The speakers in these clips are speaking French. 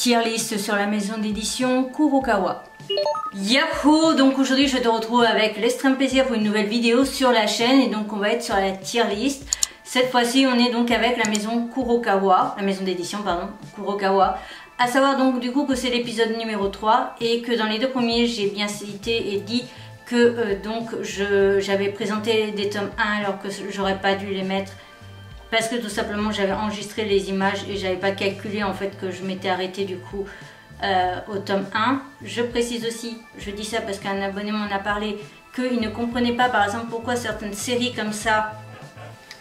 tier list sur la maison d'édition Kurokawa. Yahoo! Donc aujourd'hui je te retrouve avec l'extrême plaisir pour une nouvelle vidéo sur la chaîne et donc on va être sur la tier list. Cette fois-ci on est donc avec la maison Kurokawa, la maison d'édition pardon, Kurokawa. À savoir donc du coup que c'est l'épisode numéro 3 et que dans les deux premiers j'ai bien cité et dit que donc j'avais présenté des tomes 1 alors que j'aurais pas dû les mettre parce que tout simplement j'avais enregistré les images et j'avais pas calculé en fait que je m'étais arrêtée du coup au tome 1. Je précise aussi, je dis ça parce qu'un abonné m'en a parlé, qu'il ne comprenait pas par exemple pourquoi certaines séries comme ça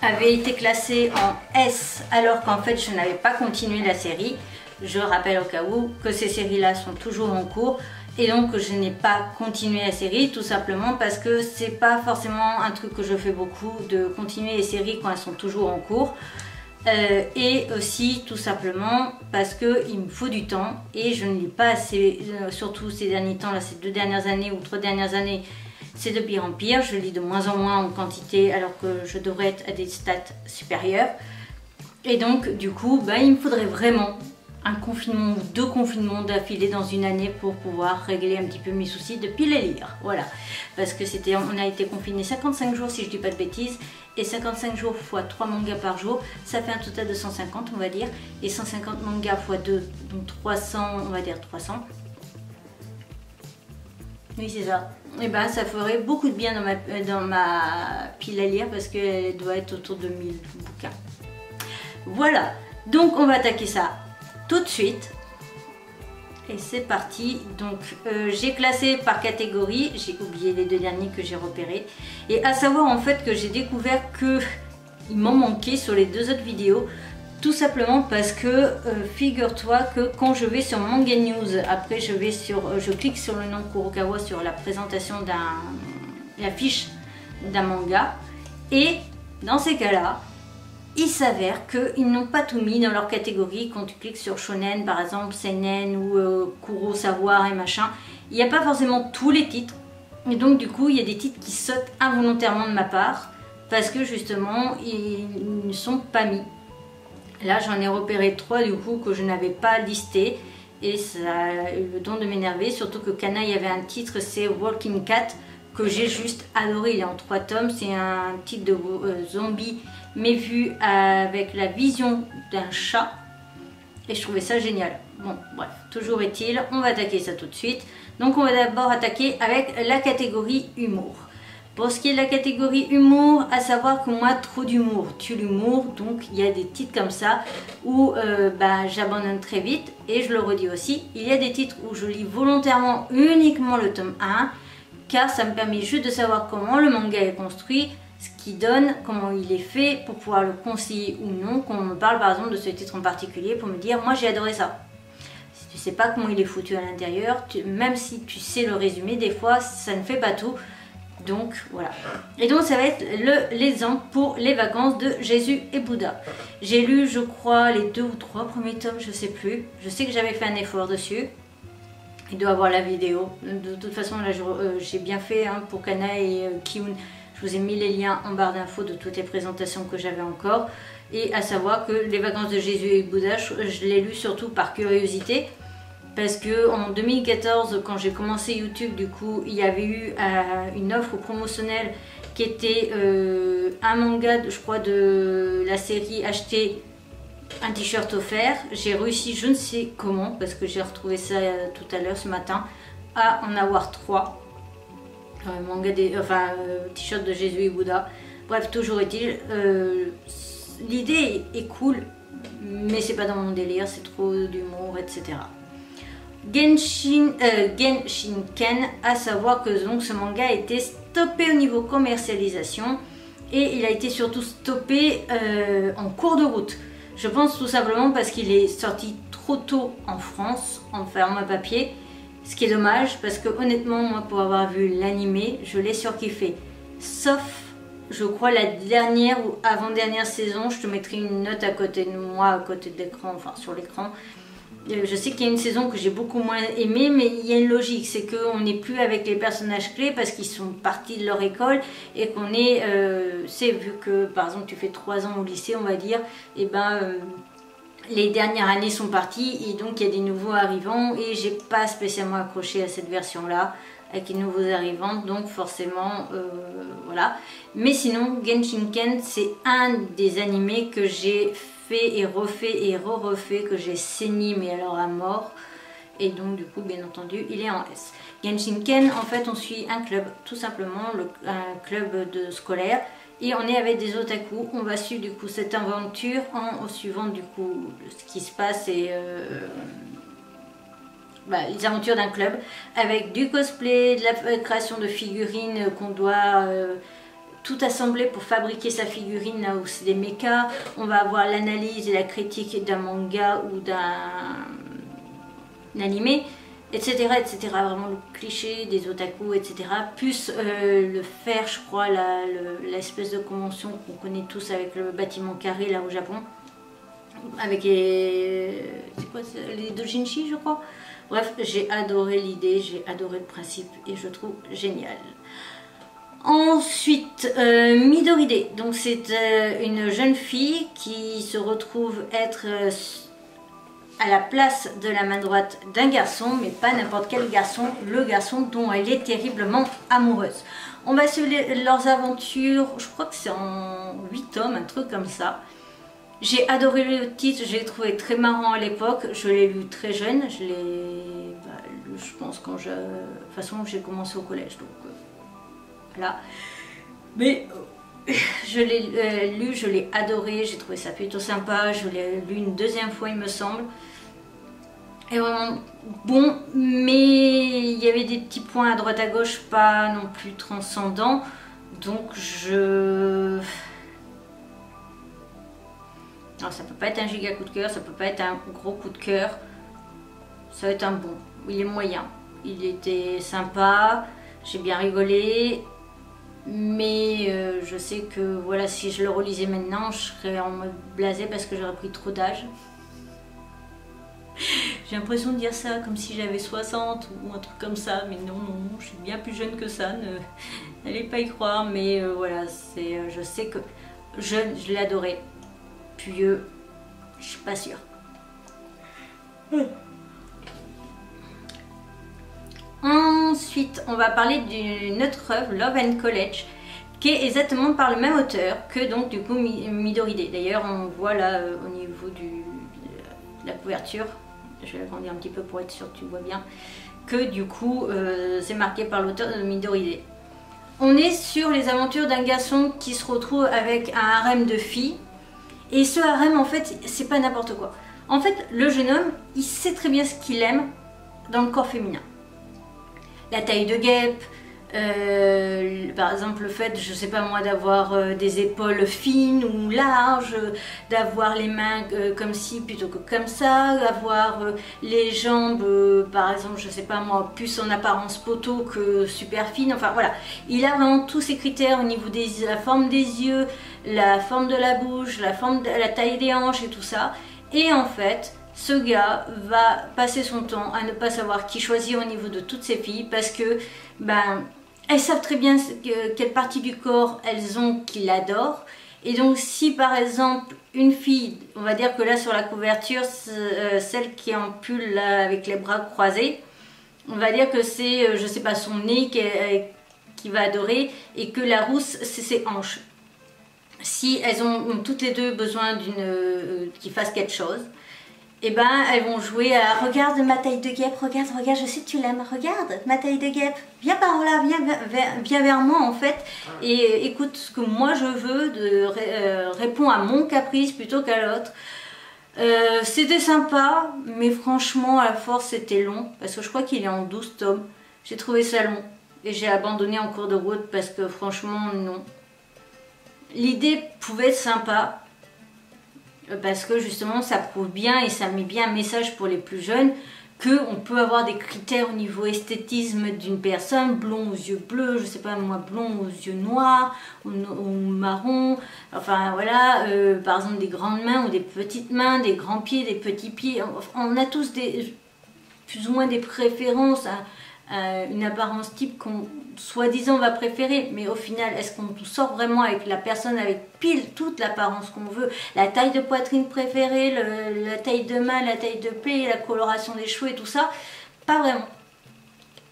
avaient été classées en S alors qu'en fait je n'avais pas continué la série. Je rappelle au cas où que ces séries là sont toujours en cours et donc je n'ai pas continué la série tout simplement parce que c'est pas forcément un truc que je fais beaucoup de continuer les séries quand elles sont toujours en cours. Et aussi tout simplement parce que il me faut du temps et je ne lis pas assez, surtout ces derniers temps là, ces 2 dernières années ou 3 dernières années, c'est de pire en pire, je lis de moins en moins en quantité alors que je devrais être à des stats supérieures et donc du coup il me faudrait vraiment un confinement ou 2 confinements d'affilée dans une année pour pouvoir régler un petit peu mes soucis depuis les lire, voilà, parce que on a été confiné 55 jours si je dis pas de bêtises et 55 jours x 3 mangas par jour ça fait un total de 150 on va dire et 150 mangas x 2 donc 300 on va dire 300, oui c'est ça, et ça ferait beaucoup de bien dans ma pile à lire parce qu'elle doit être autour de 1000 bouquins. Voilà, donc on va attaquer ça tout de suite et c'est parti. Donc j'ai classé par catégorie, j'ai oublié les 2 derniers que j'ai repérés et à savoir en fait que j'ai découvert que il m'en manquait sur les 2 autres vidéos tout simplement parce que figure-toi que quand je vais sur Manga News, après je clique sur le nom Kurokawa sur la présentation la fiche d'un manga et dans ces cas là il s'avère qu'ils n'ont pas tout mis dans leur catégorie. Quand tu cliques sur Shonen par exemple, Seinen ou Kuro Savoir et machin, il n'y a pas forcément tous les titres et donc du coup il y a des titres qui sautent involontairement de ma part parce que justement ils ne sont pas mis. Là j'en ai repéré 3 du coup que je n'avais pas listé et ça a eu le don de m'énerver, surtout que Kana il y avait un titre, c'est Walking Cat, que j'ai juste adoré, il est en 3 tomes, c'est un titre de zombie mais vu avec la vision d'un chat et je trouvais ça génial. Bon bref, toujours est-il, on va attaquer ça tout de suite. Donc on va d'abord attaquer avec la catégorie humour. Pour ce qui est de la catégorie humour, à savoir que moi trop d'humour tue l'humour, donc il y a des titres comme ça où j'abandonne très vite et je le redis aussi, il y a des titres où je lis volontairement uniquement le tome 1 car ça me permet juste de savoir comment le manga est construit, ce qu'il donne, comment il est fait pour pouvoir le conseiller ou non, quand on me parle par exemple de ce titre en particulier pour me dire moi j'ai adoré ça. Si tu sais pas comment il est foutu à l'intérieur, même si tu sais le résumé, des fois ça ne fait pas tout. Donc voilà. Et donc ça va être l'exemple pour les vacances de Jésus et Bouddha. J'ai lu je crois les 2 ou 3 premiers tomes, je sais plus. Je sais que j'avais fait un effort dessus. Il doit avoir la vidéo. De toute façon là j'ai bien fait pour Kana et Kiun. Je vous ai mis les liens en barre d'infos de toutes les présentations que j'avais encore. Et à savoir que les vacances de Jésus et Bouddha, je l'ai lu surtout par curiosité. Parce que en 2014, quand j'ai commencé YouTube, du coup, il y avait eu une offre promotionnelle qui était un manga, je crois, de la série acheter un t-shirt offert. J'ai réussi, je ne sais comment, parce que j'ai retrouvé ça tout à l'heure ce matin, à en avoir 3. T-shirt de Jésus et Bouddha. Bref, toujours est-il, l'idée est cool, mais c'est pas dans mon délire, c'est trop d'humour, etc. Genshin Ken, à savoir que donc ce manga a été stoppé au niveau commercialisation et il a été surtout stoppé en cours de route. Je pense tout simplement parce qu'il est sorti trop tôt en France en format papier, ce qui est dommage parce que honnêtement moi pour avoir vu l'animé je l'ai surkiffé, sauf je crois la dernière ou avant-dernière saison. Je te mettrai une note à côté de moi, à côté de l'écran, enfin sur l'écran. Je sais qu'il y a une saison que j'ai beaucoup moins aimée, mais il y a une logique, c'est qu'on n'est plus avec les personnages clés parce qu'ils sont partis de leur école et qu'on est, c'est vu que par exemple tu fais 3 ans au lycée on va dire, et les dernières années sont parties et donc il y a des nouveaux arrivants et j'ai pas spécialement accroché à cette version là avec les nouveaux arrivants, donc forcément voilà. Mais sinon Genshinken c'est un des animés que j'ai fait et refait et re-refait, que j'ai saigné mais alors à mort, et donc du coup bien entendu il est en S. Genshinken, en fait on suit un club, tout simplement un club de scolaire, et on est avec des otaku. On va suivre du coup cette aventure en suivant du coup ce qui se passe et les aventures d'un club avec du cosplay, de la création de figurines qu'on doit tout assembler pour fabriquer sa figurine, là où c'est des mechas. On va avoir l'analyse et la critique d'un manga ou d'un animé, etc., etc. Vraiment le cliché des otaku, etc. Plus le faire, je crois, l'espèce de convention qu'on connaît tous avec le bâtiment carré là au Japon, avec les doujinshi, je crois. Bref, j'ai adoré l'idée, j'ai adoré le principe et je trouve génial. Ensuite, Midoride, donc c'est une jeune fille qui se retrouve être à la place de la main droite d'un garçon, mais pas n'importe quel garçon, le garçon dont elle est terriblement amoureuse. On va suivre leurs aventures, je crois que c'est en 8 tomes, un truc comme ça. J'ai adoré le titre, je l'ai trouvé très marrant à l'époque, je l'ai lu très jeune, je l'ai lu, je pense, quand de toute façon j'ai commencé au collège, donc voilà. Mais je l'ai lu, je l'ai adoré, j'ai trouvé ça plutôt sympa, je l'ai lu une deuxième fois il me semble. Et vraiment bon, mais il y avait des petits points à droite à gauche pas non plus transcendants, donc alors ça peut pas être un giga coup de cœur, ça peut pas être un gros coup de cœur, ça va être un bon, il est moyen, il était sympa, j'ai bien rigolé, mais je sais que voilà, si je le relisais maintenant, je serais en mode blasé parce que j'aurais pris trop d'âge. J'ai l'impression de dire ça comme si j'avais 60 ou un truc comme ça, mais non, non, je suis bien plus jeune que ça, n'allez pas y croire, mais voilà, je sais que jeune, je l'adorais. Puis je suis pas sûre. Ensuite, on va parler d'une autre œuvre, Love and College, qui est exactement par le même auteur que donc du coup Midoride. D'ailleurs, on voit là au niveau de la couverture, je vais l'agrandir un petit peu pour être sûr que tu vois bien, que du coup c'est marqué par l'auteur de Midoride. On est sur les aventures d'un garçon qui se retrouve avec un harem de filles. Et ce harem, en fait, c'est pas n'importe quoi. En fait, le jeune homme, il sait très bien ce qu'il aime dans le corps féminin. La taille de guêpe, par exemple le fait, je sais pas moi, d'avoir des épaules fines ou larges, d'avoir les mains comme ci plutôt que comme ça, d'avoir les jambes, par exemple, je sais pas moi, plus en apparence poteau que super fine, enfin voilà. Il a vraiment tous ces critères au niveau de la forme des yeux, la forme de la bouche, la taille des hanches et tout ça. Et en fait, ce gars va passer son temps à ne pas savoir qui choisir au niveau de toutes ces filles parce que elles savent très bien quelle partie du corps elles ont qu'il adore. Et donc si par exemple une fille, on va dire que là sur la couverture, celle qui est en pull là, avec les bras croisés, on va dire que c'est, je sais pas, son nez qui va adorer et que la rousse c'est ses hanches. Si elles ont toutes les deux besoin qui fasse quelque chose, et elles vont jouer à regarde ma taille de guêpe, regarde, je sais que tu l'aimes, regarde ma taille de guêpe, viens par là, viens vers moi en fait, et écoute ce que moi je veux, réponds à mon caprice plutôt qu'à l'autre. C'était sympa, mais franchement à la force c'était long, parce que je crois qu'il est en 12 tomes, j'ai trouvé ça long, et j'ai abandonné en cours de route parce que franchement non. L'idée pouvait être sympa, parce que justement ça prouve bien et ça met bien un message pour les plus jeunes qu'on peut avoir des critères au niveau esthétisme d'une personne, blond aux yeux bleus, je sais pas moi, blond aux yeux noirs ou marron, enfin voilà, par exemple des grandes mains ou des petites mains, des grands pieds, des petits pieds, on a tous plus ou moins des préférences une apparence type qu'on soi-disant va préférer, mais au final, est-ce qu'on sort vraiment avec la personne avec pile toute l'apparence qu'on veut, la taille de poitrine préférée, la taille de main, la taille de pied, la coloration des cheveux et tout ça? Pas vraiment.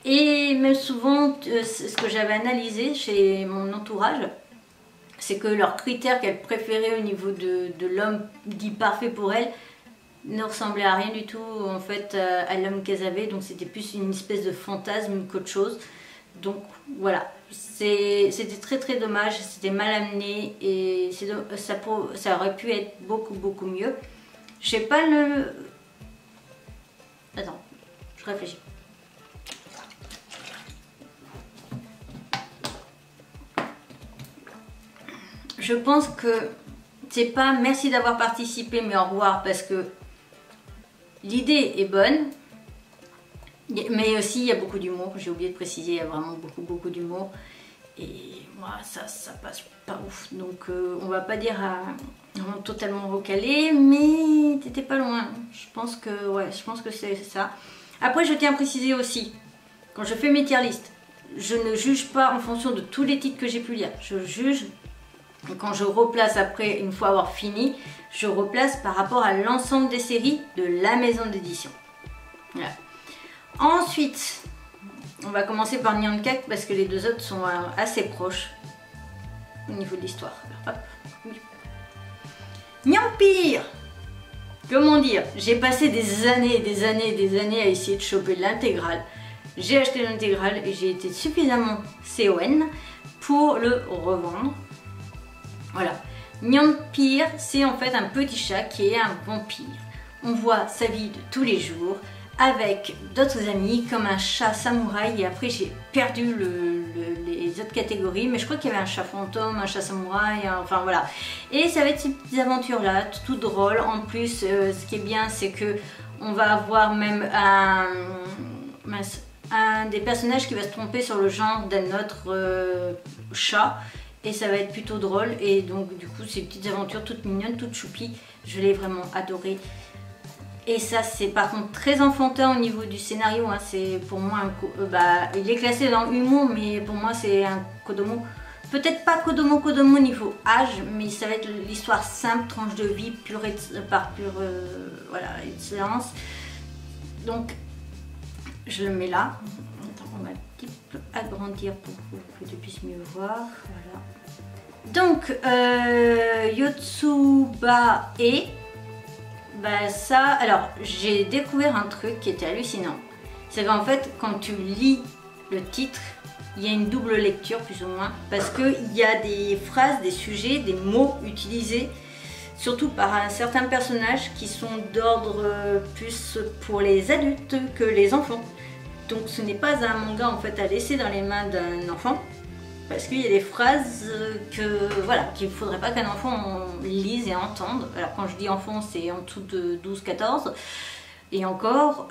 Et même souvent, ce que j'avais analysé chez mon entourage, c'est que leurs critères qu'elles préféraient au niveau de l'homme dit parfait pour elles ne ressemblait à rien du tout en fait à l'homme qu'elles avaient, donc c'était plus une espèce de fantasme qu'autre chose. Donc voilà, c'était très très dommage, c'était mal amené et ça aurait pu être beaucoup mieux. Je sais pas le... Attends, je réfléchis. Je pense que c'est pas merci d'avoir participé mais au revoir, parce que l'idée est bonne, mais aussi il y a beaucoup d'humour. J'ai oublié de préciser, il y a vraiment beaucoup d'humour. Et moi, ça passe pas ouf. Donc on va pas dire totalement recalé, mais t'étais pas loin. Je pense que c'est ça. Après, je tiens à préciser aussi, quand je fais mes tier list, je ne juge pas en fonction de tous les titres que j'ai pu lire. Je juge quand je replace après, une fois avoir fini, je replace par rapport à l'ensemble des séries de la maison d'édition. Voilà. Ensuite, on va commencer par Nyan-Cat parce que les deux autres sont assez proches au niveau de l'histoire. Nyan-Pire, comment dire, j'ai passé des années à essayer de choper l'intégrale. J'ai acheté l'intégrale et j'ai été suffisamment CON pour le revendre. Voilà. Nyan-Pire, c'est en fait un petit chat qui est un vampire. On voit sa vie de tous les jours avec d'autres amis comme un chat samouraï, et après j'ai perdu les autres catégories, mais je crois qu'il y avait un chat fantôme, un chat samouraï, enfin voilà. Et ça va être ces petites aventures là, tout drôle. En plus, ce qui est bien, c'est que on va avoir même un des personnages qui va se tromper sur le genre d'un autre chat. Et ça va être plutôt drôle, et donc du coup ces petites aventures toutes mignonnes, toutes choupies, je l'ai vraiment adoré. Et ça c'est par contre très enfantin au niveau du scénario, hein. C'est pour moi il est classé dans humour, mais pour moi c'est un Kodomo. Peut-être pas Kodomo niveau âge, mais ça va être l'histoire simple, tranche de vie, voilà, excellence. Donc je le mets là. Attends, on va un petit peu agrandir pour que tu puisses mieux voir. Voilà. Donc Yotsuba et ça, alors j'ai découvert un truc qui était hallucinant. C'est qu'en fait quand tu lis le titre, il y a une double lecture plus ou moins, parce qu'il y a des phrases, des sujets, des mots utilisés surtout par un certain personnage qui sont d'ordre plus pour les adultes que les enfants. Donc ce n'est pas un manga en fait à laisser dans les mains d'un enfant, parce qu'il y a des phrases qu'il ne faudrait pas qu'un enfant lise et entende. Alors quand je dis enfant, c'est en dessous de 12-14 et encore.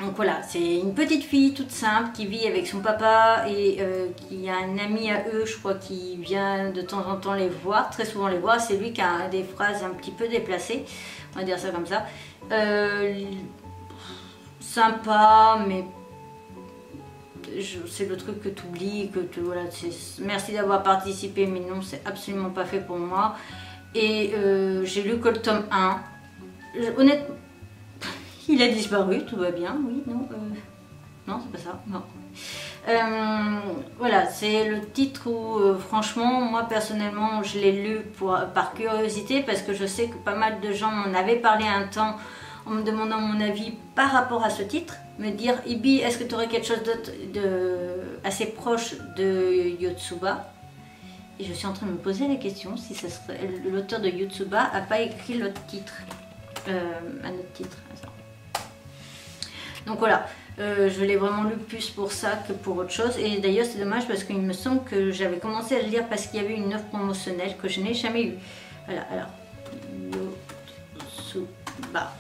Donc voilà, c'est une petite fille toute simple qui vit avec son papa et qui a un ami à eux, je crois, qui vient de temps en temps les voir, très souvent les voir. C'est lui qui a des phrases un petit peu déplacées, on va dire ça comme ça. Sympa, mais c'est le truc que tu oublies, voilà, merci d'avoir participé, mais non, c'est absolument pas fait pour moi. Et j'ai lu que le tome 1. Honnêtement, il a disparu, tout va bien, oui, non, non, c'est pas ça, non. Voilà, c'est le titre où, franchement, moi personnellement, je l'ai lu par curiosité, parce que je sais que pas mal de gens m'en avaient parlé un temps, en me demandant mon avis par rapport à ce titre, me dire Ibi, est-ce que tu aurais quelque chose d'autre assez proche de Yotsuba? Et je suis en train de me poser la question si l'auteur de Yotsuba n'a pas écrit l'autre titre, un autre titre. Donc voilà, je l'ai vraiment lu plus pour ça que pour autre chose. Et d'ailleurs c'est dommage parce qu'il me semble que j'avais commencé à le lire parce qu'il y avait une offre promotionnelle que je n'ai jamais eue. Voilà, alors Yotsuba.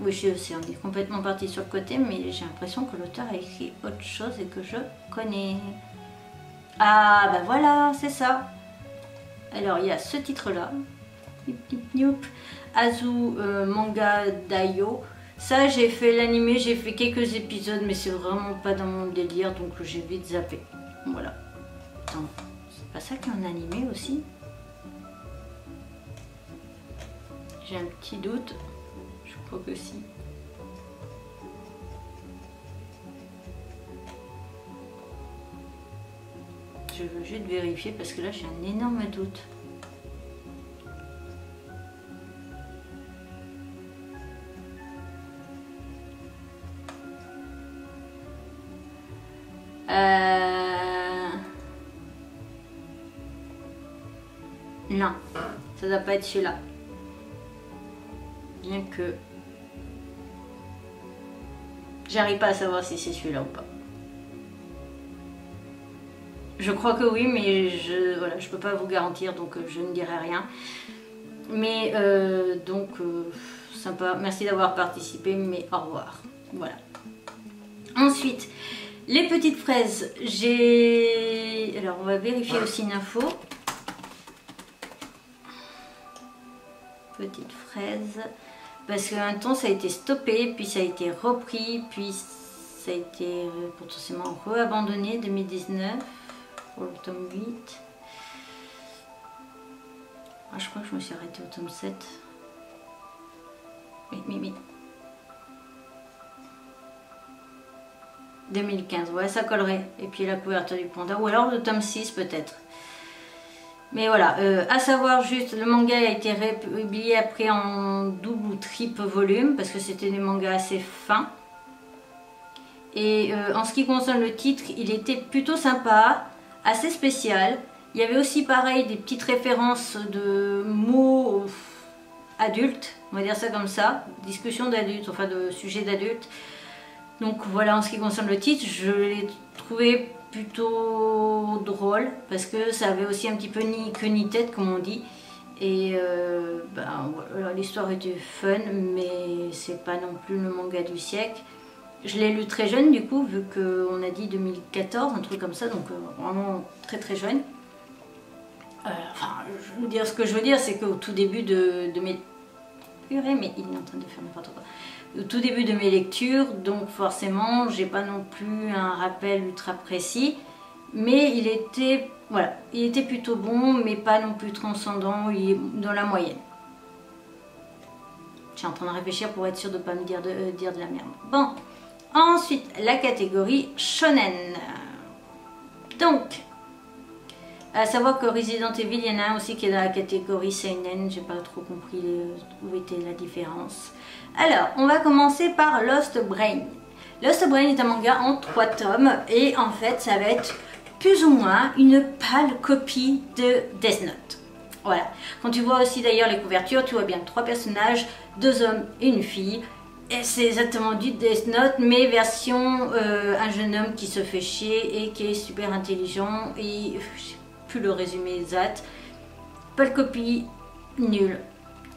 Oui, je sais, on est complètement parti sur le côté, mais j'ai l'impression que l'auteur a écrit autre chose et que je connais. Ah, bah voilà, c'est ça. Alors, il y a ce titre-là. Azu Manga Daio. Ça, j'ai fait l'animé, j'ai fait quelques épisodes, mais c'est vraiment pas dans mon délire, donc j'ai vite zappé. Voilà. Attends, c'est pas ça qui est en animé aussi? J'ai un petit doute. Je crois que si. Je veux juste vérifier parce que là j'ai un énorme doute. Non, ça doit pas être celui-là. Bien que j'arrive pas à savoir si c'est celui-là ou pas. Je crois que oui, mais voilà, je peux pas vous garantir, donc je ne dirai rien. Mais sympa, merci d'avoir participé, mais au revoir. Voilà. Ensuite, les petites fraises, alors on va vérifier aussi une info. Petites fraises, parce qu'un temps ça a été stoppé, puis ça a été repris, puis ça a été potentiellement re-abandonné 2019 pour le tome 8. Ah, je crois que je me suis arrêtée au tome 7. Oui. 2015, ouais, ça collerait. Et puis la couverture du panda, ou alors le tome 6 peut-être. Mais voilà, à savoir juste, le manga a été publié après en double ou triple volume, parce que c'était des mangas assez fins. Et en ce qui concerne le titre, il était plutôt sympa, assez spécial. Il y avait aussi pareil des petites références de mots adultes, on va dire ça comme ça, discussion d'adultes, enfin de sujets d'adultes. Donc voilà, en ce qui concerne le titre, je l'ai trouvé plutôt drôle parce que ça avait aussi un petit peu ni queue ni tête comme on dit, et voilà, l'histoire était fun, mais c'est pas non plus le manga du siècle. Je l'ai lu très jeune du coup, vu qu'on a dit 2014, un truc comme ça, donc vraiment très très jeune. Enfin, je veux dire, ce que je veux dire, c'est qu'au tout début de mes... Purée, mais il est en train de faire n'importe quoi. Au tout début de mes lectures, donc forcément, j'ai pas non plus un rappel ultra précis, mais il était, voilà, il était plutôt bon, mais pas non plus transcendant, il est dans la moyenne. Je suis en train de réfléchir pour être sûre de ne pas me dire de la merde. Bon, ensuite, la catégorie shonen. Donc, à savoir que Resident Evil, il y en a un aussi qui est dans la catégorie seinen, j'ai pas trop compris où était la différence. Alors, on va commencer par Lost Brain. Lost Brain est un manga en 3 tomes et en fait, ça va être plus ou moins une pâle copie de Death Note. Voilà. Quand tu vois aussi d'ailleurs les couvertures, tu vois bien 3 personnages, 2 hommes et une fille. Et c'est exactement du Death Note, mais version un jeune homme qui se fait chier et qui est super intelligent. Et je sais plus le résumé exact. Pâle copie, nul.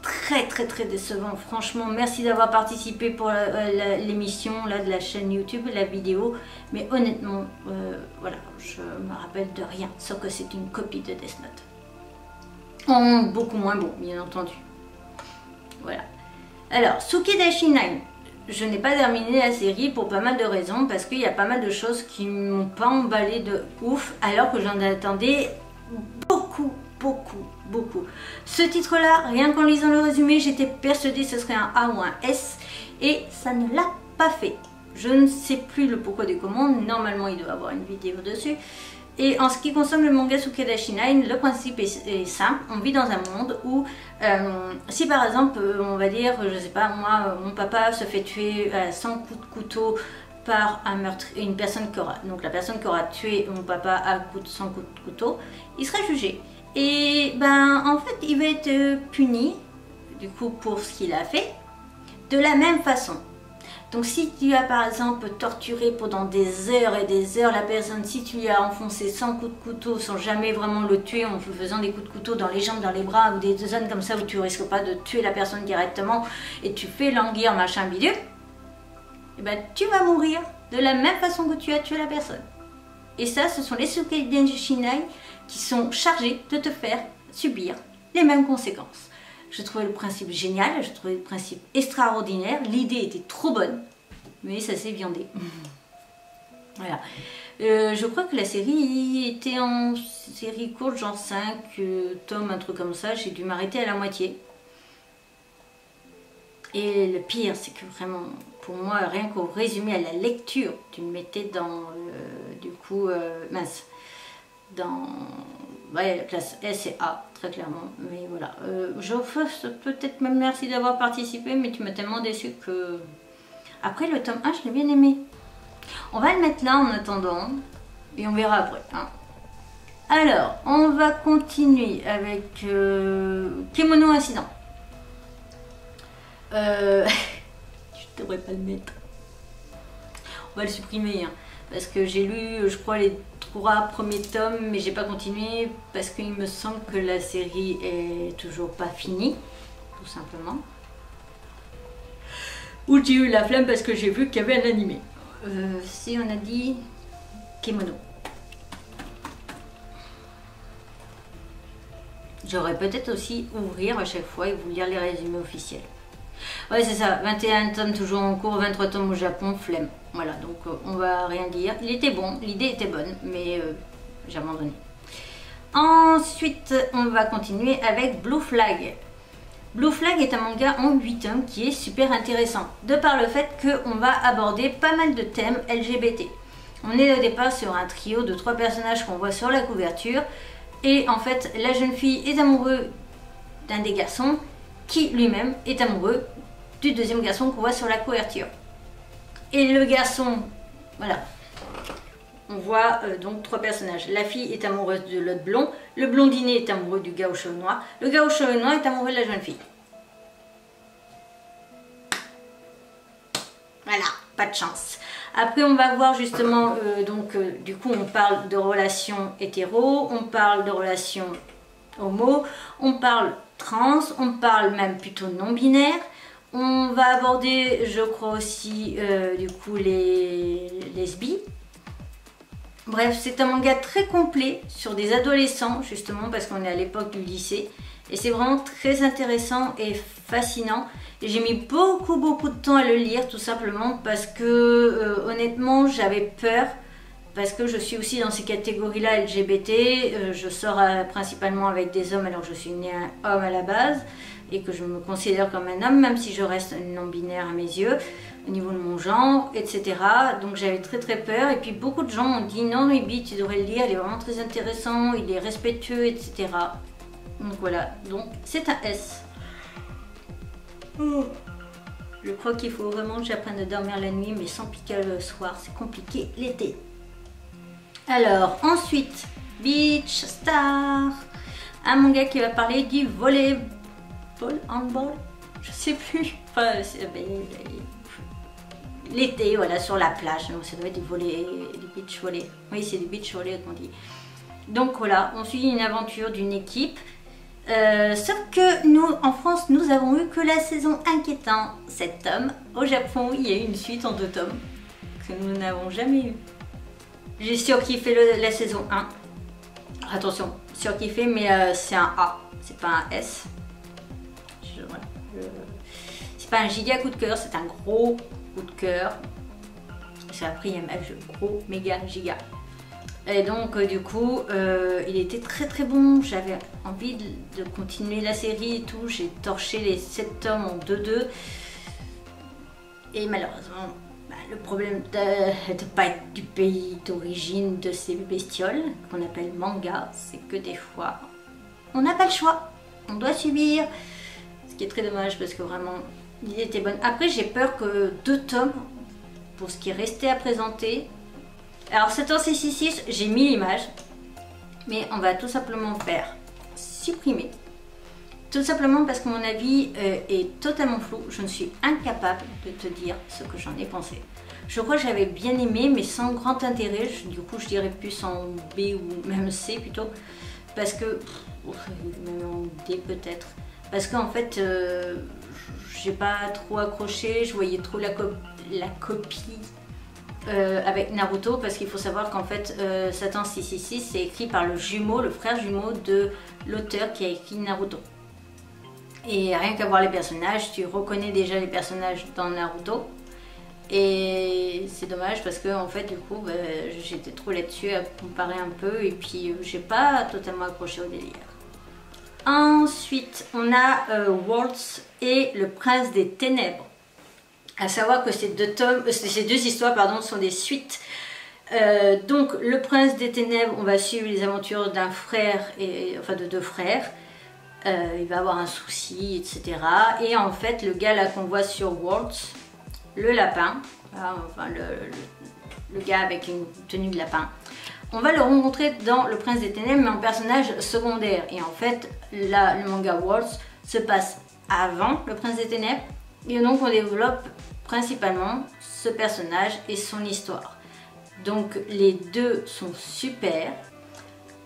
Très très très décevant, franchement. Merci d'avoir participé pour l'émission là de la chaîne YouTube, la vidéo, mais honnêtement voilà, je me rappelle de rien, sauf que c'est une copie de Death Note en beaucoup moins bon, bien entendu. Voilà. Alors, Sukidashi 9, je n'ai pas terminé la série pour pas mal de raisons, parce qu'il y a pas mal de choses qui ne m'ont pas emballé de ouf, alors que j'en attendais beaucoup. Ce titre-là, rien qu'en lisant le résumé, j'étais persuadée que ce serait un A ou un S, et ça ne l'a pas fait. Je ne sais plus le pourquoi des commandes, normalement il doit y avoir une vidéo dessus. Et en ce qui concerne le manga Sukidashi 9, le principe est simple. On vit dans un monde où, si par exemple, on va dire, je sais pas, moi, mon papa se fait tuer à 100 coups de couteau par une personne qui aura, donc la personne qui aura tué mon papa à 100 coups de couteau, il sera jugé. Et ben en fait il va être puni du coup pour ce qu'il a fait de la même façon. Donc si tu as par exemple torturé pendant des heures et des heures la personne, si tu lui as enfoncé 100 coups de couteau sans jamais vraiment le tuer, en faisant des coups de couteau dans les jambes, dans les bras ou des zones comme ça où tu risques pas de tuer la personne directement et tu fais languir machin bidule, et ben tu vas mourir de la même façon que tu as tué la personne. Et ça, ce sont les Sukidashi 9 qui sont chargés de te faire subir les mêmes conséquences. Je trouvais le principe génial, je trouvais le principe extraordinaire, l'idée était trop bonne, mais ça s'est viandé. Voilà. Je crois que la série était en série courte, genre 5 tomes, un truc comme ça, j'ai dû m'arrêter à la moitié. Et le pire, c'est que vraiment, pour moi, rien qu'au résumé à la lecture, tu me mettais dans, du coup, mince, dans ouais, la classe S et A, très clairement. Mais voilà, je peut-être même merci d'avoir participé, mais tu m'as tellement déçu que... Après, le tome 1, je l'ai bien aimé. On va le mettre là en attendant, et on verra après. Hein. Alors, on va continuer avec Kemono Incident. Je devrais pas le mettre. On va le supprimer, hein, parce que j'ai lu, je crois, les 3 premiers tomes, mais j'ai pas continué parce qu'il me semble que la série est toujours pas finie, tout simplement. Ou j'ai eu la flamme parce que j'ai vu qu'il y avait un animé. Si on a dit Kemono. J'aurais peut-être aussi ouvrir à chaque fois et vous lire les résumés officiels. Ouais, c'est ça, 21 tomes toujours en cours, 23 tomes au Japon, flemme. Voilà, donc on va rien dire. Il était bon, l'idée était bonne, mais j'ai abandonné. Ensuite, on va continuer avec Blue Flag. Blue Flag est un manga en 8 tomes qui est super intéressant, de par le fait qu'on va aborder pas mal de thèmes LGBT. On est au départ sur un trio de 3 personnages qu'on voit sur la couverture, et en fait, la jeune fille est amoureuse d'un des garçons, qui lui-même est amoureux du deuxième garçon qu'on voit sur la couverture. Et le garçon, voilà, on voit donc 3 personnages. La fille est amoureuse de l'autre blond, le blondinet est amoureux du gars aux cheveux noirs, le gars aux cheveux noirs est amoureux de la jeune fille. Voilà, pas de chance. Après, on va voir justement, du coup, on parle de relations hétéro, on parle de relations homo, on parle trans, on parle même plutôt non-binaire. On va aborder, je crois aussi, du coup, les lesbies. Bref, c'est un manga très complet sur des adolescents, justement, parce qu'on est à l'époque du lycée. Et c'est vraiment très intéressant et fascinant. Et j'ai mis beaucoup de temps à le lire, tout simplement, parce que, honnêtement, j'avais peur. Parce que je suis aussi dans ces catégories-là LGBT. Je sors principalement avec des hommes, alors que je suis née un homme à la base. Et que je me considère comme un homme, même si je reste non-binaire à mes yeux, au niveau de mon genre, etc. Donc j'avais très peur, et puis beaucoup de gens ont dit non, Ruby, tu devrais le lire, il est vraiment très intéressant, il est respectueux, etc. Donc voilà, donc c'est un S. Je crois qu'il faut vraiment que j'apprenne à dormir la nuit, mais sans piquer le soir, c'est compliqué l'été. Alors, ensuite, Beach Star, un manga qui va parler du volley. Handball, je sais plus. Enfin, l'été, voilà, sur la plage. Donc ça doit être du volley, du beach volley. Oui, c'est du beach volley qu'on dit. Donc voilà, on suit une aventure d'une équipe. Sauf que nous, en France, nous avons eu que la saison inquiétante, 7 tomes. Au Japon, il y a eu une suite en 2 tomes que nous n'avons jamais eu. J'ai surkiffé la saison 1. Attention, surkiffé, mais c'est un A, c'est pas un S. C'est pas un giga coup de cœur, c'est un gros coup de cœur. C'est après il y a un jeu gros, méga, giga. Et donc du coup, il était très bon. J'avais envie de continuer la série et tout. J'ai torché les 7 tomes en 2-2. Et malheureusement, le problème de ne pas être du pays d'origine de ces bestioles, qu'on appelle manga, c'est que des fois, on n'a pas le choix. On doit subir. Ce qui est très dommage parce que vraiment, l'idée était bonne. Après, j'ai peur que 2 tomes, pour ce qui est resté à présenter. Alors, 7-6-6-6, j'ai mis l'image, mais on va tout simplement faire supprimer. Tout simplement parce que mon avis est totalement flou. Je ne suis incapable de te dire ce que j'en ai pensé. Je crois que j'avais bien aimé, mais sans grand intérêt. Du coup, je dirais plus en B ou même C plutôt. Parce que, même en D peut-être. Parce qu'en fait, j'ai pas trop accroché, je voyais trop la copie avec Naruto, parce qu'il faut savoir qu'en fait, Satan 666, c'est écrit par le frère jumeau de l'auteur qui a écrit Naruto. Et rien qu'à voir les personnages, tu reconnais déjà les personnages dans Naruto. Et c'est dommage parce que en fait du coup j'étais trop là-dessus à comparer un peu et puis j'ai pas totalement accroché au délire. Ensuite on a Worlds et le Prince des Ténèbres. À savoir que ces deux histoires pardon, sont des suites. Donc le Prince des Ténèbres, on va suivre les aventures d'un frère, enfin de deux frères. Il va avoir un souci, etc. Et en fait le gars là qu'on voit sur Worlds, le lapin, enfin le gars avec une tenue de lapin, on va le rencontrer dans le Prince des Ténèbres mais en personnage secondaire. Et en fait là le manga Worlds se passe avant le Prince des Ténèbres et donc on développe principalement ce personnage et son histoire. Donc les deux sont super.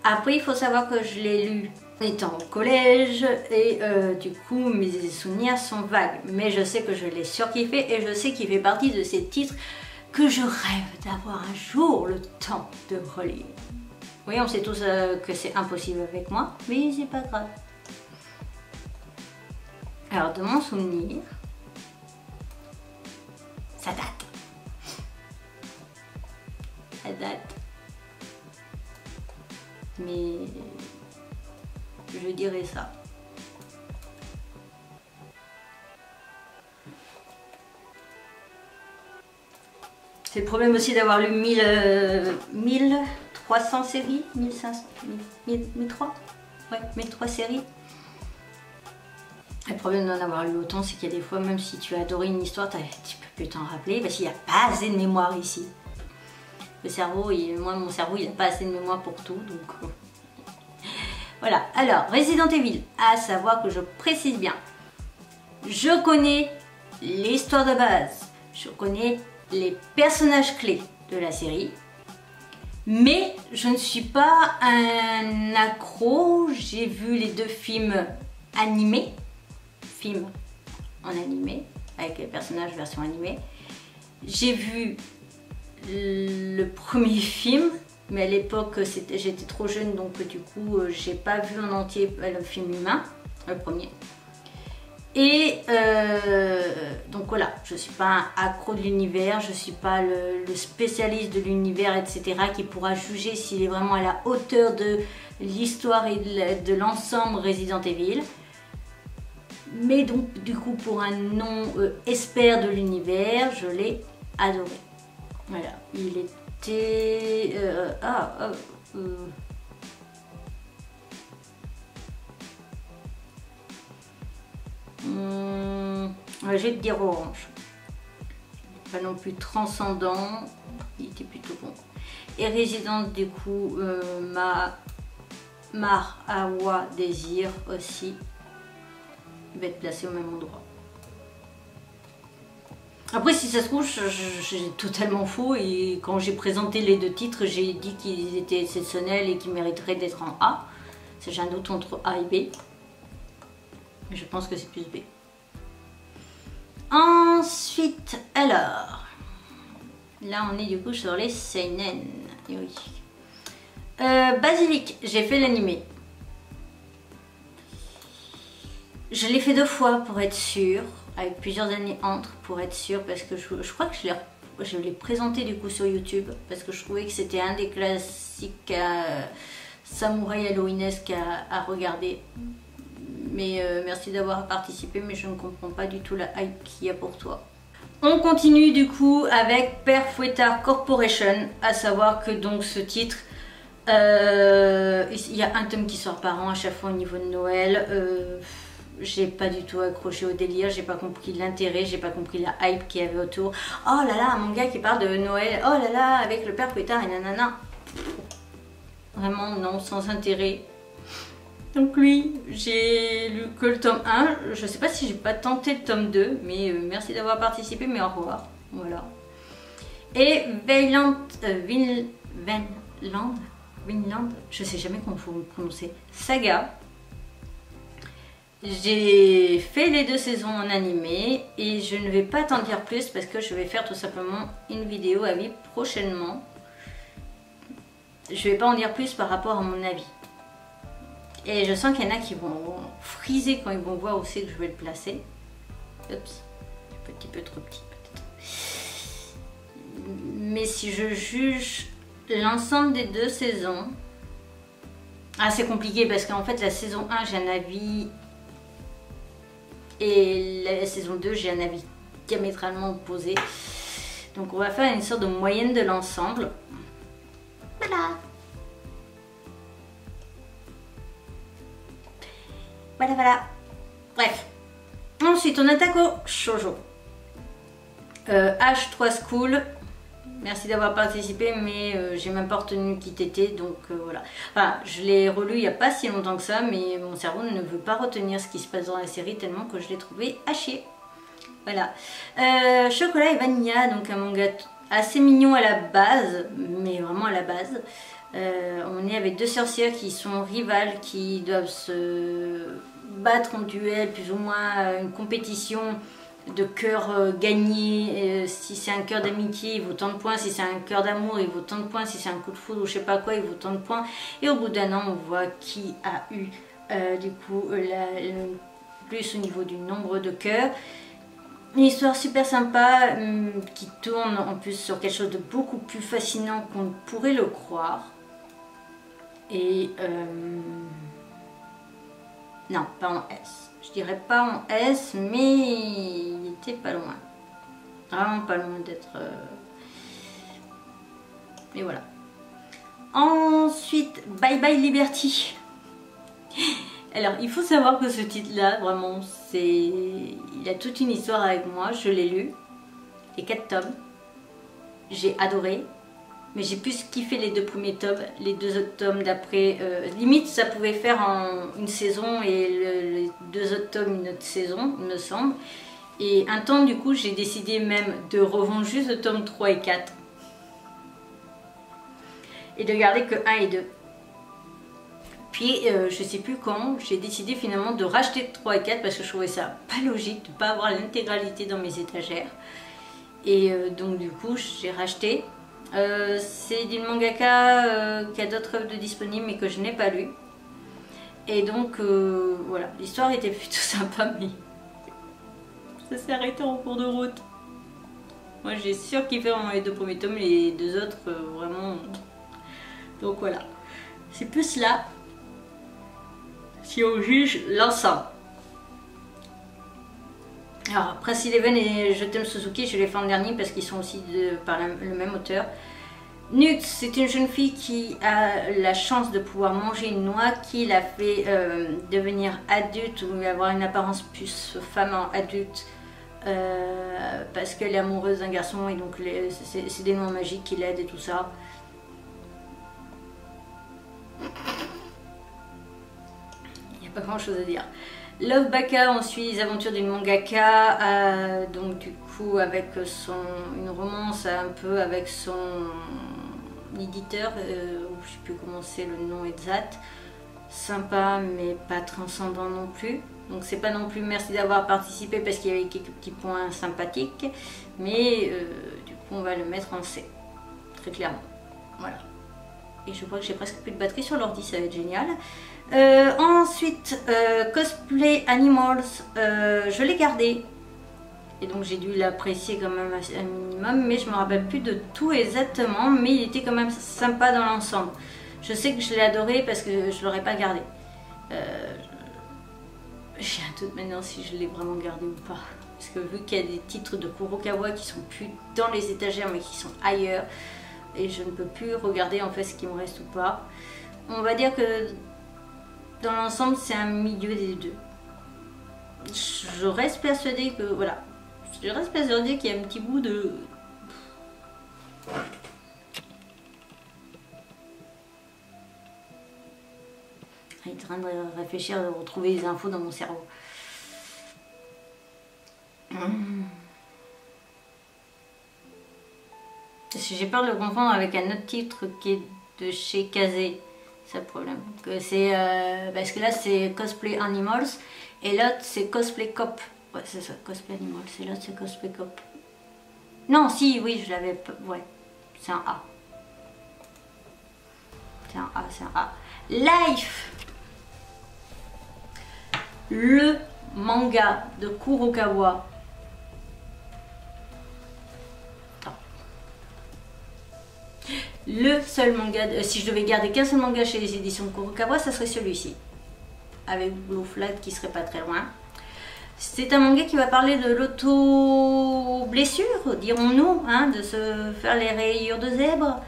Après il faut savoir que je l'ai lu étant au collège et du coup mes souvenirs sont vagues, mais je sais que je l'ai surkiffé et je sais qu'il fait partie de ces titres que je rêve d'avoir un jour le temps de relire. Oui, on sait tous que c'est impossible avec moi, mais c'est pas grave. Alors de mon souvenir, ça date. Ça date. Mais je dirais ça. C'est le problème aussi d'avoir lu 1300 séries, 1500, 1003, ouais, 1003 séries. Le problème d'en avoir lu autant, c'est qu'il y a des fois, même si tu as adoré une histoire, tu peux plus t'en rappeler parce qu'il n'y a pas assez de mémoire ici. Le cerveau, mon cerveau, il n'a pas assez de mémoire pour tout, donc... Voilà, alors Resident Evil, à savoir que je précise bien, je connais l'histoire de base, je connais les personnages clés de la série, mais je ne suis pas un accro. J'ai vu les deux films animés, films en animé, avec les personnages version animée. J'ai vu le premier film, mais à l'époque j'étais trop jeune, donc du coup j'ai pas vu en entier le film humain, le premier. Et donc voilà, je suis pas un accro de l'univers, je suis pas le spécialiste de l'univers, etc. qui pourra juger s'il est vraiment à la hauteur de l'histoire et de l'ensemble Resident Evil. Mais donc du coup pour un non expert de l'univers, je l'ai adoré. Voilà, il était... je vais te dire orange. Pas non plus transcendant, il était plutôt bon. Et Resident du coup, Awa Désir aussi. Il va être placé au même endroit. Après, si ça se trouve, j'ai totalement faux et quand j'ai présenté les deux titres, j'ai dit qu'ils étaient exceptionnels et qu'ils mériteraient d'être en A. J'ai un doute entre A et B. Mais je pense que c'est plus B. Ensuite, alors, là on est du coup sur les seinen. Et oui. Basilic, j'ai fait l'animé. Je l'ai fait 2 fois pour être sûre, avec plusieurs années entre pour être sûre, parce que je crois que je l'ai présenté du coup sur YouTube, parce que je trouvais que c'était un des classiques samouraï halloweenesques à regarder. Mais merci d'avoir participé, mais je ne comprends pas du tout la hype qu'il y a pour toi. On continue du coup avec Père Fouettard Corporation, à savoir que donc ce titre, il y a un tome qui sort par an à chaque fois au niveau de Noël. J'ai pas du tout accroché au délire, j'ai pas compris l'intérêt, j'ai pas compris la hype qu'il y avait autour. Oh là là, un manga qui parle de Noël, oh là là, avec le Père Fouettard et nanana. Vraiment non, sans intérêt. Donc lui, j'ai lu que le tome 1, je sais pas si j'ai pas tenté le tome 2, mais merci d'avoir participé, mais au revoir. Voilà. Et Vinland, je sais jamais comment il faut prononcer, Saga. J'ai fait les 2 saisons en animé et je ne vais pas t'en dire plus parce que je vais faire tout simplement une vidéo avis prochainement. Je vais pas en dire plus par rapport à mon avis. Et je sens qu'il y en a qui vont friser quand ils vont voir où c'est que je vais le placer. Oups, un petit peu trop petit peut-être. Mais si je juge l'ensemble des 2 saisons, ah, c'est compliqué parce qu'en fait la saison 1 j'ai un avis et la saison 2 j'ai un avis diamétralement opposé. Donc on va faire une sorte de moyenne de l'ensemble. Voilà. Voilà, voilà. Bref. Ensuite, on attaque au shoujo. H3 School. Merci d'avoir participé, mais j'ai même pas retenu qui t'étais, donc voilà. Enfin, je l'ai relu il n'y a pas si longtemps que ça, mais mon cerveau ne veut pas retenir ce qui se passe dans la série tellement que je l'ai trouvé à chier. Voilà. Chocolat et Vanilla, donc un manga assez mignon à la base, mais vraiment à la base. On est avec 2 sorcières qui sont rivales, qui doivent se battre en duel, plus ou moins une compétition de cœur gagné. Si c'est un cœur d'amitié, il vaut tant de points. Si c'est un cœur d'amour, il vaut tant de points. Si c'est un coup de foudre ou je sais pas quoi, il vaut tant de points. Et au bout d'un an, on voit qui a eu du coup plus au niveau du nombre de cœurs. Une histoire super sympa qui tourne en plus sur quelque chose de beaucoup plus fascinant qu'on ne pourrait le croire. Et non, pas en S. Je dirais pas en S, mais il était pas loin. Vraiment pas loin d'être... Et voilà. Ensuite, Bye Bye Liberty. Alors, il faut savoir que ce titre-là, vraiment, c'est... Il a toute une histoire avec moi. Je l'ai lu. Les 4 tomes. J'ai adoré. Mais j'ai plus kiffé les 2 premiers tomes. Les 2 autres tomes d'après... limite, ça pouvait faire une saison et les 2 autres tomes une autre saison, il me semble. Et un temps, du coup, j'ai décidé même de revendre juste le tome 3 et 4. Et de garder que 1 et 2. Puis, je sais plus quand, j'ai décidé finalement de racheter 3 et 4 parce que je trouvais ça pas logique de ne pas avoir l'intégralité dans mes étagères. Et donc, du coup, j'ai racheté. C'est d'une mangaka qui a d'autres œuvres de disponibles mais que je n'ai pas lu. Et donc, voilà, l'histoire était plutôt sympa, mais ça s'est arrêté en cours de route. Moi, j'ai sûr kiffé vraiment les 2 premiers tomes, les 2 autres, vraiment. Donc voilà, c'est plus là. Si on juge l'ensemble. Alors, Prince Eleven et Je t'aime Suzuki, je les fais en dernier parce qu'ils sont aussi par le même auteur. Nux, c'est une jeune fille qui a la chance de pouvoir manger une noix qui la fait devenir adulte ou avoir une apparence plus femme en adulte parce qu'elle est amoureuse d'un garçon et donc c'est des noix magiques qui l'aident et tout ça. Pas grand chose à dire. Love Baka, on suit les aventures d'une mangaka, donc du coup avec une romance un peu avec son éditeur, je sais plus comment c'est le nom exact. Sympa mais pas transcendant non plus. Donc c'est pas non plus merci d'avoir participé parce qu'il y avait quelques petits points sympathiques, mais du coup on va le mettre en C, très clairement. Voilà. Et je crois que j'ai presque plus de batterie sur l'ordi, ça va être génial. Ensuite, Cosplay Animals, je l'ai gardé. Et donc j'ai dû l'apprécier quand même un minimum, mais je me rappelle plus de tout exactement, mais il était quand même sympa dans l'ensemble. Je sais que je l'ai adoré parce que je l'aurais pas gardé. J'ai un doute maintenant si je l'ai vraiment gardé ou pas. Parce que vu qu'il y a des titres de Kurokawa qui sont plus dans les étagères mais qui sont ailleurs, et je ne peux plus regarder en fait ce qui me reste ou pas. On va dire que dans l'ensemble c'est un milieu des deux. Je reste persuadée que voilà, je reste persuadée qu'il y a un petit bout de... Il est en train de réfléchir, de retrouver les infos dans mon cerveau. J'ai peur de le confondre avec un autre titre qui est de chez Kazé. C'est le problème. C'est parce que là c'est Cosplay Animals et l'autre c'est Cosplay Cop. Ouais, c'est ça, Cosplay Animals. Et l'autre c'est Cosplay Cop. Non, si, oui, je l'avais. Ouais, c'est un A. C'est un A, c'est un A. Life. le manga de Kurokawa. Le seul manga, si je devais garder qu'un seul manga chez les éditions Kurokawa, ça serait celui-ci. Avec Blue Flag qui serait pas très loin. C'est un manga qui va parler de l'auto-blessure, dirons-nous, hein, de se faire les rayures de zèbre.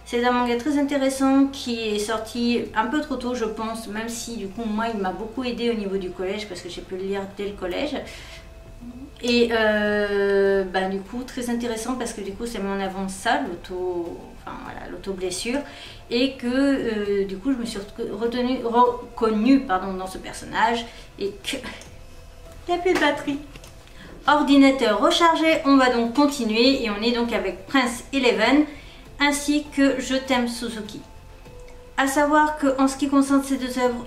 C'est un manga très intéressant qui est sorti un peu trop tôt, je pense, même si du coup, moi, il m'a beaucoup aidé au niveau du collège parce que j'ai pu le lire dès le collège. Et du coup, très intéressant parce que du coup, ça met en avant ça, l'auto-blessure. Et que du coup, je me suis reconnue dans ce personnage et que... Il n'y a plus de batterie. Ordinateur rechargé, on va donc continuer et on est donc avec Prince Eleven ainsi que Je t'aime Suzuki. À savoir que en ce qui concerne ces deux œuvres,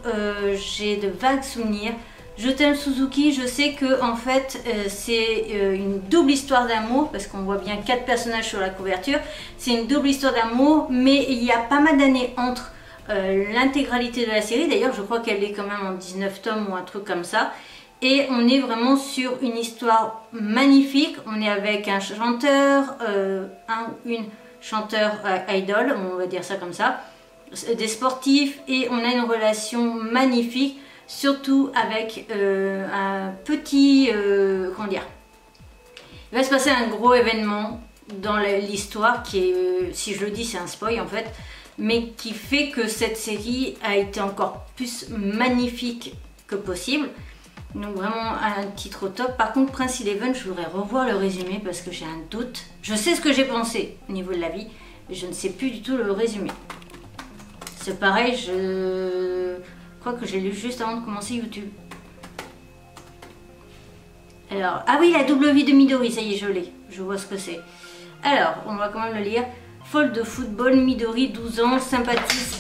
j'ai de vagues souvenirs. Je t'aime Suzuki, je sais que en fait c'est une double histoire d'amour parce qu'on voit bien 4 personnages sur la couverture. C'est une double histoire d'amour, mais il y a pas mal d'années entre l'intégralité de la série. D'ailleurs, je crois qu'elle est quand même en 19 tomes ou un truc comme ça. Et on est vraiment sur une histoire magnifique. On est avec un chanteur, une chanteur idol, on va dire ça comme ça, des sportifs, et on a une relation magnifique, surtout avec un petit, comment dire, il va se passer un gros événement dans l'histoire qui est, si je le dis c'est un spoil en fait, mais qui fait que cette série a été encore plus magnifique que possible. Donc vraiment un titre au top. Par contre Prince Eleven, je voudrais revoir le résumé parce que j'ai un doute. Je sais ce que j'ai pensé au niveau de la vie, mais je ne sais plus du tout le résumé. C'est pareil, je crois que j'ai lu juste avant de commencer YouTube. Alors, ah oui, la double vie de Midori, ça y est, je l'ai. Je vois ce que c'est. Alors, on va quand même le lire. Folle de football, Midori, 12 ans, sympathise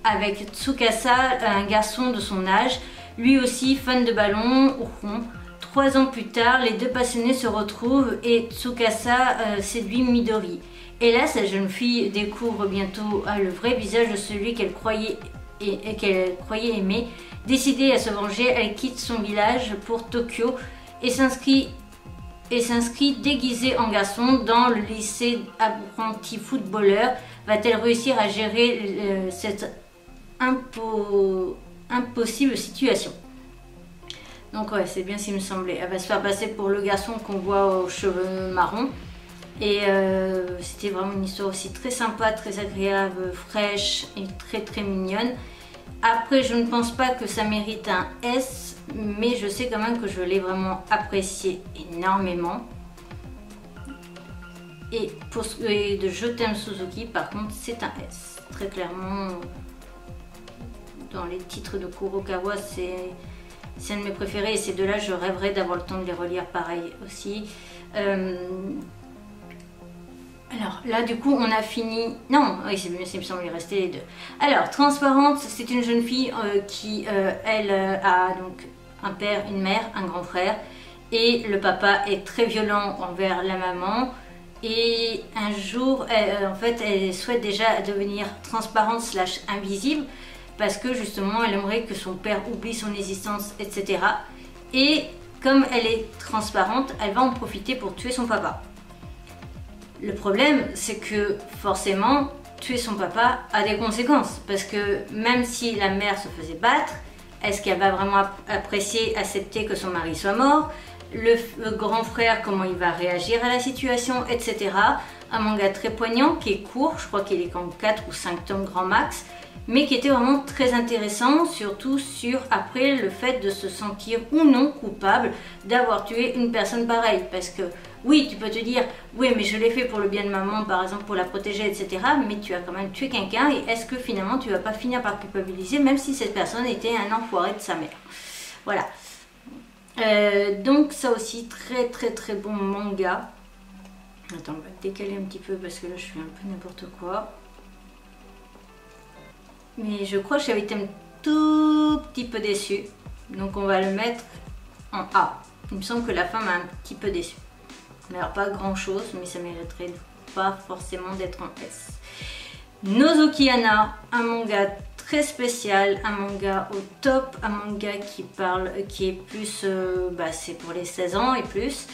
avec Tsukasa, un garçon de son âge. Lui aussi, fan de ballon au rond. 3 ans plus tard, les deux passionnés se retrouvent et Tsukasa séduit Midori. Et là, cette jeune fille découvre bientôt le vrai visage de celui qu'elle croyait aimer. Décidée à se venger, elle quitte son village pour Tokyo et s'inscrit déguisée en garçon dans le lycée apprenti footballeur. Va-t-elle réussir à gérer cette impossible situation? Donc ouais, c'est bien ce qui me semblait. Elle va se faire passer pour le garçon qu'on voit aux cheveux marrons. Et c'était vraiment une histoire aussi très sympa, très agréable, fraîche et très très mignonne. Après, je ne pense pas que ça mérite un S, mais je sais quand même que je l'ai vraiment apprécié énormément. Et pour ce qui est de Je t'aime Suzuki, par contre, c'est un S. Très clairement, dans les titres de Kurokawa, c'est un de mes préférés. Et ces deux-là, je rêverais d'avoir le temps de les relire pareil aussi. Alors là du coup on a fini, non oui c'est mieux, il me semble, il restait les deux. Alors Transparente, c'est une jeune fille qui elle a donc un père, une mère, un grand frère, et le papa est très violent envers la maman, et un jour en fait elle souhaite déjà devenir transparente / invisible parce que justement elle aimerait que son père oublie son existence, etc. Et comme elle est transparente, elle va en profiter pour tuer son papa. Le problème, c'est que forcément, tuer son papa a des conséquences. Parce que même si la mère se faisait battre, est-ce qu'elle va vraiment apprécier, accepter que son mari soit mort? Le grand frère, comment il va réagir à la situation, etc. Un manga très poignant, qui est court, je crois qu'il est comme 4 ou 5 tomes grand max, mais qui était vraiment très intéressant, surtout sur après le fait de se sentir ou non coupable d'avoir tué une personne pareille. Parce que oui, tu peux te dire, oui mais je l'ai fait pour le bien de maman, par exemple pour la protéger, etc. Mais tu as quand même tué quelqu'un, et est-ce que finalement tu vas pas finir par culpabiliser, même si cette personne était un enfoiré de sa mère. Voilà. Donc ça aussi, très très très bon manga. Attends, on va décaler un petit peu parce que là je fais un peu n'importe quoi. Mais je crois que j'avais été un tout petit peu déçue. Donc on va le mettre en A. Il me semble que la fin m'a un petit peu déçue. Mais alors pas grand chose, mais ça mériterait pas forcément d'être en S. Nozoki Hana, un manga très spécial, un manga au top, un manga qui est plus, c'est pour les 16 ans et plus.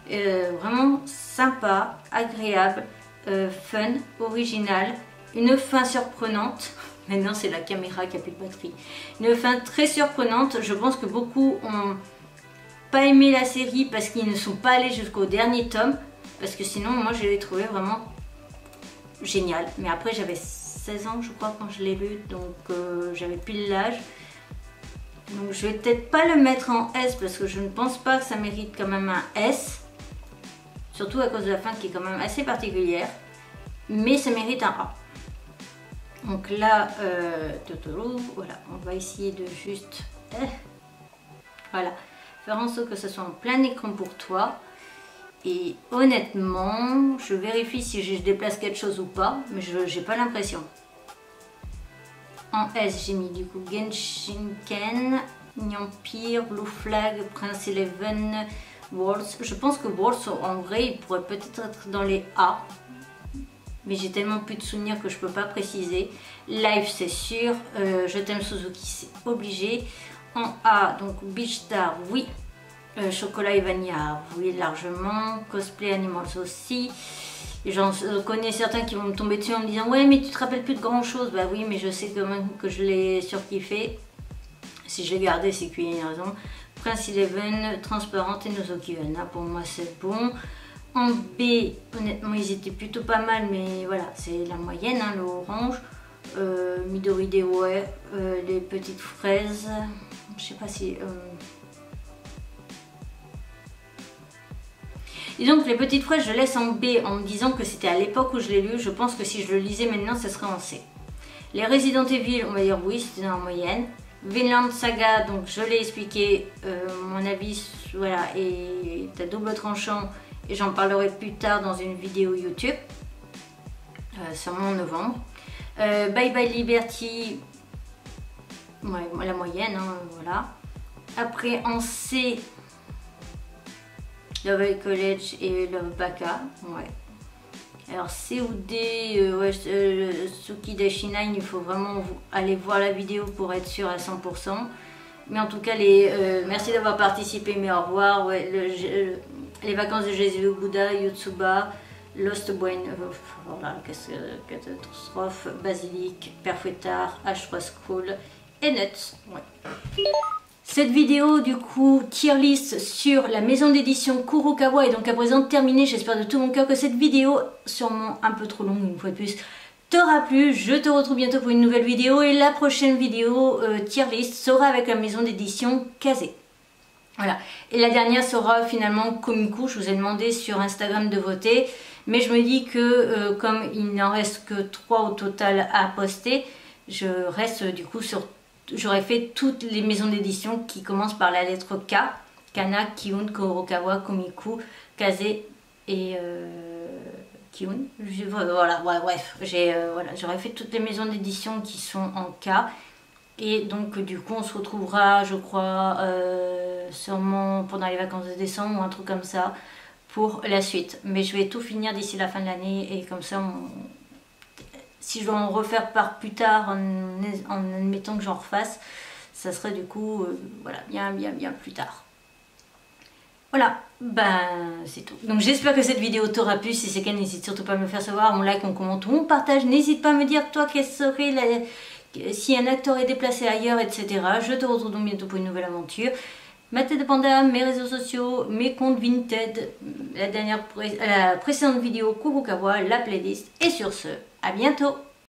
Vraiment sympa, agréable, fun, original, une fin surprenante. Maintenant c'est la caméra qui a plus de batterie. Une fin très surprenante, je pense que beaucoup ont pas aimé la série parce qu'ils ne sont pas allés jusqu'au dernier tome. Parce que sinon moi je l'ai trouvé vraiment génial. Mais après j'avais 16 ans je crois quand je l'ai lu, donc j'avais pile l'âge. Donc je vais peut-être pas le mettre en S parce que je ne pense pas que ça mérite quand même un S. Surtout à cause de la fin qui est quand même assez particulière. Mais ça mérite un A. Donc là, Totoro, voilà, on va essayer de juste... voilà, faire en sorte que ce soit en plein écran pour toi. Et honnêtement, je vérifie si je déplace quelque chose ou pas, mais je n'ai pas l'impression. En S, j'ai mis du coup Genshinken, Empire, Blue Flag, Prince Eleven, Worlds. Je pense que Worlds, en vrai, il pourrait peut-être être dans les A. Mais j'ai tellement plus de souvenirs que je peux pas préciser. Live, c'est sûr. Je t'aime Suzuki, c'est obligé. En A, donc Beach Star, oui. Chocolat et Vanilla, oui, largement. Cosplay Animals aussi. Et j'en connais certains qui vont me tomber dessus en me disant ouais, mais tu te rappelles plus de grand chose. Bah oui, mais je sais quand même que je l'ai surkiffé. Si je l'ai gardé, c'est qu'il y a une raison. Prince Eleven, Transparente et Nozoki Vana, pour moi c'est bon. En B, honnêtement, ils étaient plutôt pas mal, mais voilà, c'est la moyenne, hein, le orange. Midori Dewa, les petites fraises. Je sais pas si. Et donc, les petites fraises, je laisse en B en me disant que c'était à l'époque où je l'ai lu. Je pense que si je le lisais maintenant, ça serait en C. Les Resident Evil, on va dire oui, c'était dans la moyenne. Vinland Saga, donc je l'ai expliqué, mon avis, voilà, est à double tranchant. Et j'en parlerai plus tard dans une vidéo YouTube, sûrement en novembre. Bye Bye Liberty, ouais, la moyenne, hein, voilà. Après en C, Love College et Love Baka, ouais. Alors C ou D, ouais, Suki Dashinine, il faut vraiment aller voir la vidéo pour être sûr à 100%. Mais en tout cas, merci d'avoir participé, mais au revoir. Ouais, les vacances de Jésus au Bouddha, Yotsuba, Lost Boy, voilà, catastrophe, Basilic, Père Fouettard, H3 School et Nuts. Ouais. Cette vidéo du coup tier list sur la maison d'édition Kurokawa est donc à présent terminée. J'espère de tout mon cœur que cette vidéo, sûrement un peu trop longue une fois de plus, t'aura plu. Je te retrouve bientôt pour une nouvelle vidéo et la prochaine vidéo tier list sera avec la maison d'édition Kazé. Voilà. Et la dernière sera finalement Komiku. Je vous ai demandé sur Instagram de voter. Mais je me dis que comme il n'en reste que 3 au total à poster, je reste du coup sur... J'aurais fait toutes les maisons d'édition qui commencent par la lettre K. Kana, Kiun, Kurokawa, Komiku, Kazé et Kiun. Voilà, ouais, bref. Voilà, j'aurais fait toutes les maisons d'édition qui sont en K. Et donc du coup on se retrouvera je crois sûrement pendant les vacances de décembre ou un truc comme ça pour la suite. Mais je vais tout finir d'ici la fin de l'année et comme ça si je dois en refaire par plus tard en admettant que j'en refasse, ça serait du coup voilà, bien plus tard. Voilà, ben c'est tout. Donc j'espère que cette vidéo t'aura plu. Si c'est le cas, n'hésite surtout pas à me faire savoir, on like, on commente ou on partage. N'hésite pas à me dire toi quelle serait si un acteur est déplacé ailleurs, etc. Je te retrouve donc bientôt pour une nouvelle aventure. Ma tête de panda, mes réseaux sociaux, mes comptes Vinted, la précédente vidéo Kurokawa, la playlist. Et sur ce, à bientôt!